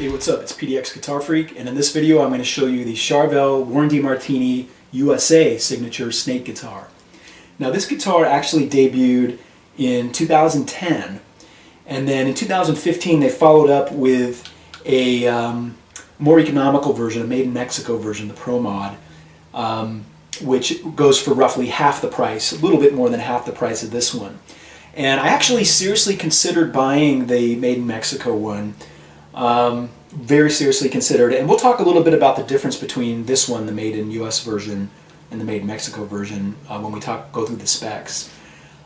Hey, what's up? It's PDX Guitar Freak, and in this video I'm going to show you the Charvel Warren DeMartini USA Signature Snake Guitar. Now this guitar actually debuted in 2010, and then in 2015 they followed up with a more economical version, a made in Mexico version, the Pro Mod, which goes for roughly half the price, a little bit more than half the price of this one. And I actually seriously considered buying the made in Mexico one. Very seriously considered, and we'll talk a little bit about the difference between this one, the made in US version, and the made in Mexico version when we go through the specs.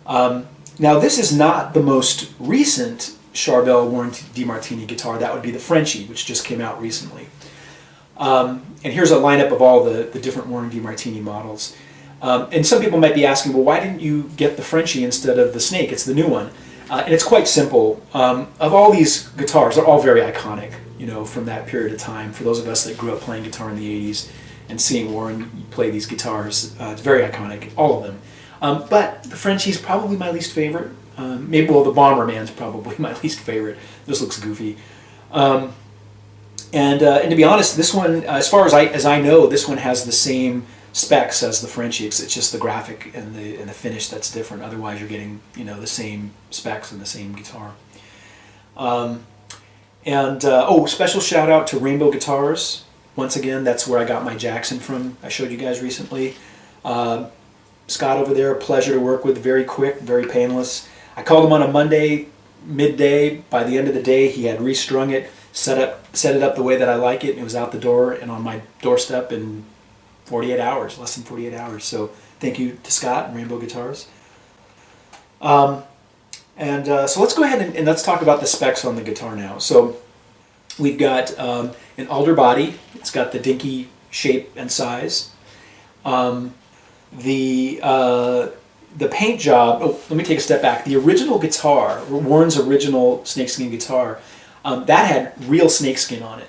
Now this is not the most recent Charvel Warren DeMartini guitar. That would be the Frenchie, which just came out recently. And here's a lineup of all the different Warren DeMartini models. And some people might be asking, well, why didn't you get the Frenchie instead of the Snake? It's the new one. And it's quite simple. Of all these guitars, they're all very iconic, you know, from that period of time. For those of us that grew up playing guitar in the 80s and seeing Warren play these guitars, it's very iconic, all of them. But the Frenchie's probably my least favorite. Maybe, well, the Bomberman's probably my least favorite. This looks goofy. And to be honest, this one, as far as I know, this one has the same specs as the Frenchie. It's just the graphic and the finish that's different. Otherwise, you're getting, you know, the same specs and the same guitar. Oh, special shout out to Rainbow Guitars. Once again, that's where I got my Jackson from. I showed you guys recently. Scott over there, pleasure to work with. Very quick, very painless. I called him on a Monday midday. By the end of the day, he had restrung it, set it up the way that I like it, and it was out the door and on my doorstep in 48 hours, less than 48 hours. So thank you to Scott and Rainbow Guitars. So let's go ahead and let's talk about the specs on the guitar now. So we've got an alder body. It's got the dinky shape and size. The paint job, oh, let me take a step back. The original guitar, Warren's original snakeskin guitar, that had real snakeskin on it.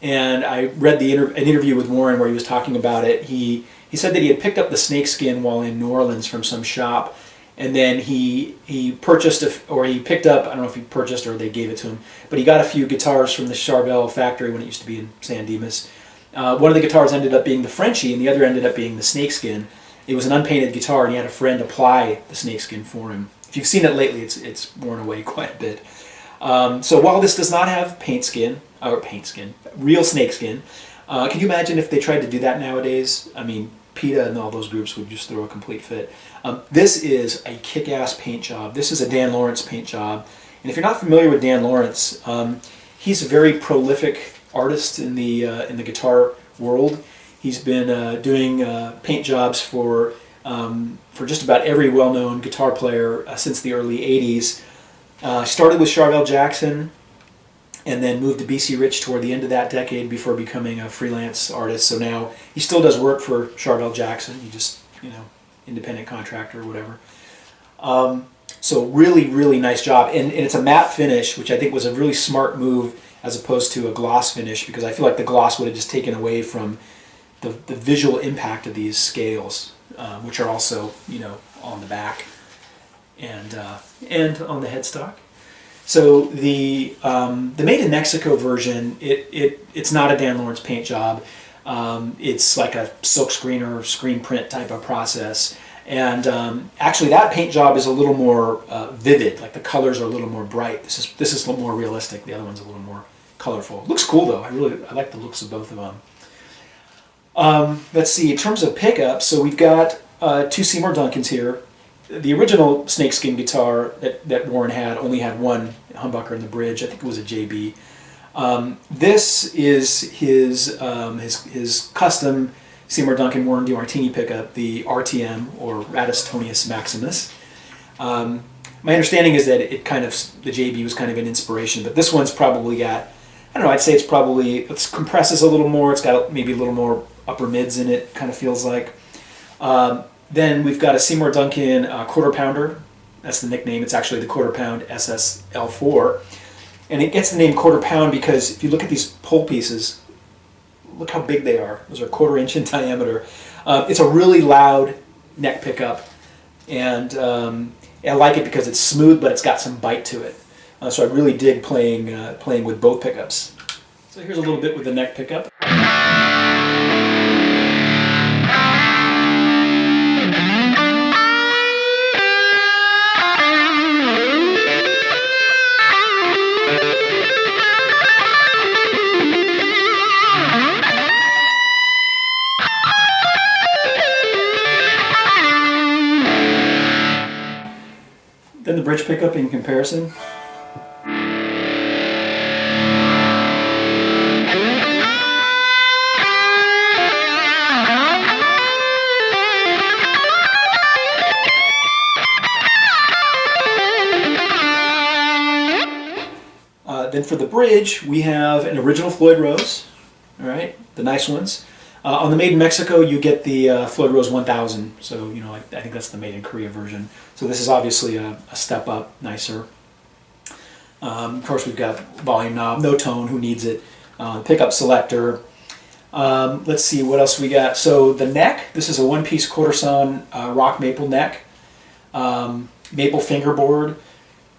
And I read an interview with Warren where he was talking about it. He said that he had picked up the snakeskin while in New Orleans from some shop, and then he purchased, or he picked up, I don't know if he purchased or they gave it to him, but he got a few guitars from the Charvel factory when it used to be in San Dimas. One of the guitars ended up being the Frenchie, and the other ended up being the snakeskin. It was an unpainted guitar, and he had a friend apply the snakeskin for him. If you've seen it lately, it's worn away quite a bit. So while this does not have real snakeskin, can you imagine if they tried to do that nowadays? I mean, PETA and all those groups would just throw a complete fit. This is a kick-ass paint job. This is a Dan Lawrence paint job. And if you're not familiar with Dan Lawrence, he's a very prolific artist in the guitar world. He's been doing paint jobs for just about every well-known guitar player since the early 80s. Started with Charvel Jackson, and then moved to BC Rich toward the end of that decade before becoming a freelance artist. So now he still does work for Charvel Jackson. He just, you know, independent contractor or whatever. So really, really nice job. And it's a matte finish, which I think was a really smart move as opposed to a gloss finish, because I feel like the gloss would have just taken away from the visual impact of these scales, which are also, you know, on the back and on the headstock. So the made in Mexico version, it's not a Dan Lawrence paint job. It's like a silk screen or screen print type of process. And actually that paint job is a little more vivid, like the colors are a little more bright. This is a little more realistic. The other one's a little more colorful. Looks cool though. I like the looks of both of them. Let's see, in terms of pickups, so we've got two Seymour Duncans here. The original snakeskin guitar that Warren had only had one humbucker in the bridge. I think it was a JB. This is his custom Seymour Duncan Warren DeMartini pickup, the RTM, or Radistonius Maximus. My understanding is that the JB was kind of an inspiration, but this one's probably got, I don't know, I'd say it compresses a little more. It's got maybe a little more upper mids in it, kind of feels like. Then we've got a Seymour Duncan quarter pounder. That's the nickname. It's actually the quarter pound SSL4. And it gets the name quarter pound because if you look at these pole pieces, look how big they are. Those are 1/4 inch in diameter. It's a really loud neck pickup. And I like it because it's smooth, but it's got some bite to it. So I really dig playing with both pickups. So here's a little bit with the neck pickup. Then the bridge pickup in comparison. Then for the bridge, we have an original Floyd Rose, all right, the nice ones. On the Made in Mexico, you get the Floyd Rose 1000, so you know I think that's the Made in Korea version. So this is obviously a step up, nicer. Of course, we've got volume knob, no tone, who needs it? Pickup selector. Let's see what else we got. So the neck, this is a one-piece quarter sawn rock maple neck, maple fingerboard.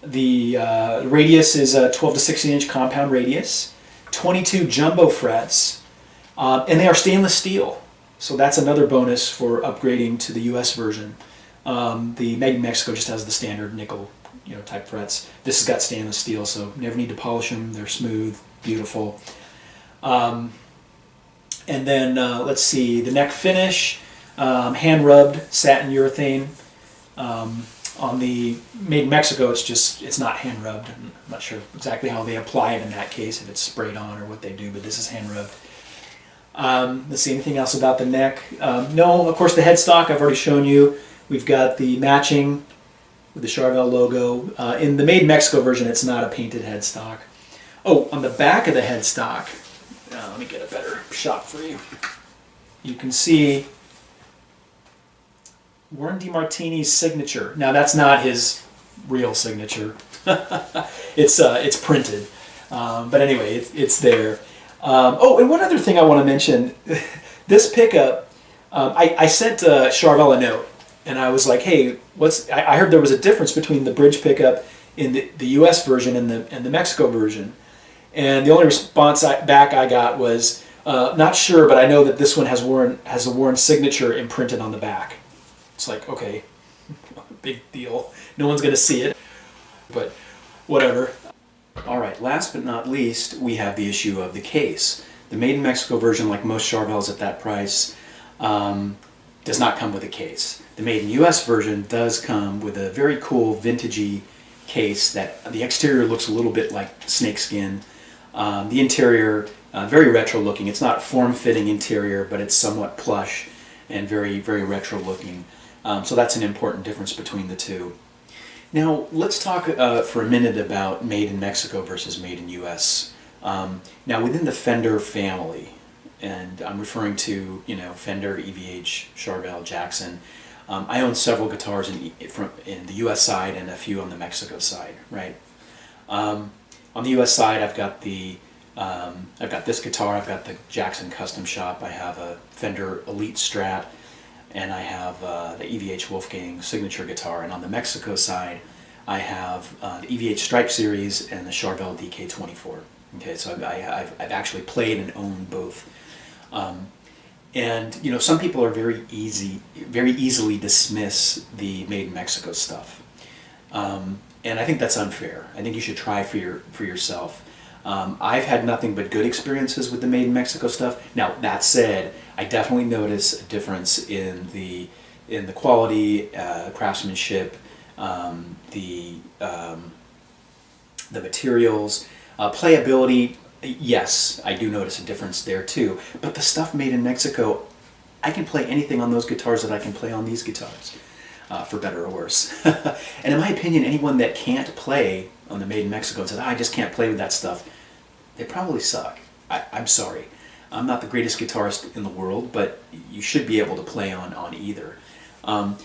The radius is a 12 to 16 inch compound radius, 22 jumbo frets, and they are stainless steel. So that's another bonus for upgrading to the US version. The Made in Mexico just has the standard nickel, type frets. This has got stainless steel, so never need to polish them. They're smooth, beautiful. And then let's see, the neck finish, hand rubbed satin urethane. On the Made in Mexico, it's not hand rubbed. I'm not sure exactly how they apply it in that case, if it's sprayed on or what they do, but this is hand rubbed. Let's see, anything else about the neck? No, of course the headstock I've already shown you. We've got the matching with the Charvel logo. In the Made in Mexico version, it's not a painted headstock. Oh, on the back of the headstock, let me get a better shot for you. You can see Warren DeMartini's signature. Now that's not his real signature. It's printed, but anyway, it's there. Oh, and one other thing I want to mention: this pickup, I sent Charvel a note, and I was like, "Hey, I heard there was a difference between the bridge pickup in the U.S. version and the Mexico version," and the only response back I got was, "Not sure, but I know that this one has a Warren signature imprinted on the back." It's like, okay, big deal. No one's going to see it, but whatever. All right, last but not least, we have the issue of the case. The Made in Mexico version, like most Charvels at that price, does not come with a case. The Made in US version does come with a very cool vintagey case that the exterior looks a little bit like snakeskin. The interior, very retro looking. It's not form-fitting interior, but it's somewhat plush and very, very retro looking. So that's an important difference between the two. Now let's talk for a minute about Made in Mexico versus Made in US. Now within the Fender family, and I'm referring to Fender, EVH, Charvel, Jackson. I own several guitars in the US side and a few on the Mexico side, right? On the US side, I've got this guitar. I've got the Jackson Custom Shop. I have a Fender Elite Strat, and I have the EVH Wolfgang signature guitar. And on the Mexico side, I have the EVH Stripe Series and the Charvel DK24. Okay, so I've actually played and owned both. And some people are very easily dismiss the Made in Mexico stuff, and I think that's unfair. I think you should try for yourself. I've had nothing but good experiences with the Made in Mexico stuff. Now that said, I definitely notice a difference in the quality, craftsmanship, the materials, playability. Yes, I do notice a difference there too. But the stuff made in Mexico, I can play anything on those guitars that I can play on these guitars, for better or worse. And in my opinion, anyone that can't play on the Made in Mexico and says, I just can't play with that stuff, they probably suck. I'm sorry. I'm not the greatest guitarist in the world, but you should be able to play on either.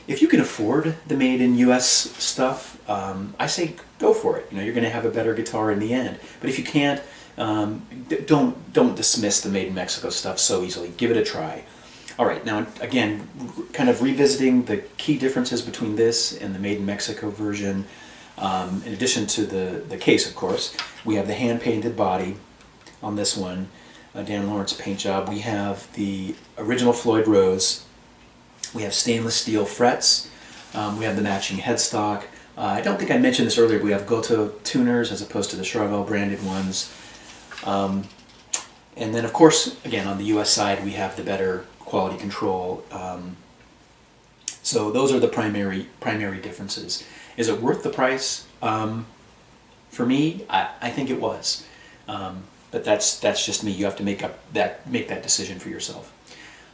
If you can afford the Made in US stuff, I say go for it. You're going to have a better guitar in the end. But if you can't, don't dismiss the Made in Mexico stuff so easily. Give it a try. All right, now again, kind of revisiting the key differences between this and the Made in Mexico version. In addition to the case, of course, we have the hand-painted body. on this one, Dan Lawrence paint job. We have the original Floyd Rose. We have stainless steel frets. We have the matching headstock. I don't think I mentioned this earlier, but we have Goto tuners as opposed to the Charvel branded ones. And then, of course, again, on the US side, we have the better quality control. So those are the primary differences. Is it worth the price? For me, I think it was. But that's just me. You have to make that decision for yourself.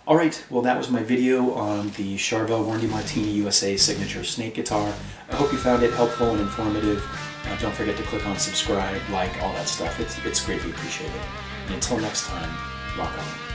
All right, well, that was my video on the Charvel DeMartini USA Signature Snake Guitar. I hope you found it helpful and informative. Don't forget to click on subscribe, like, all that stuff. It's greatly appreciated. And until next time, rock on.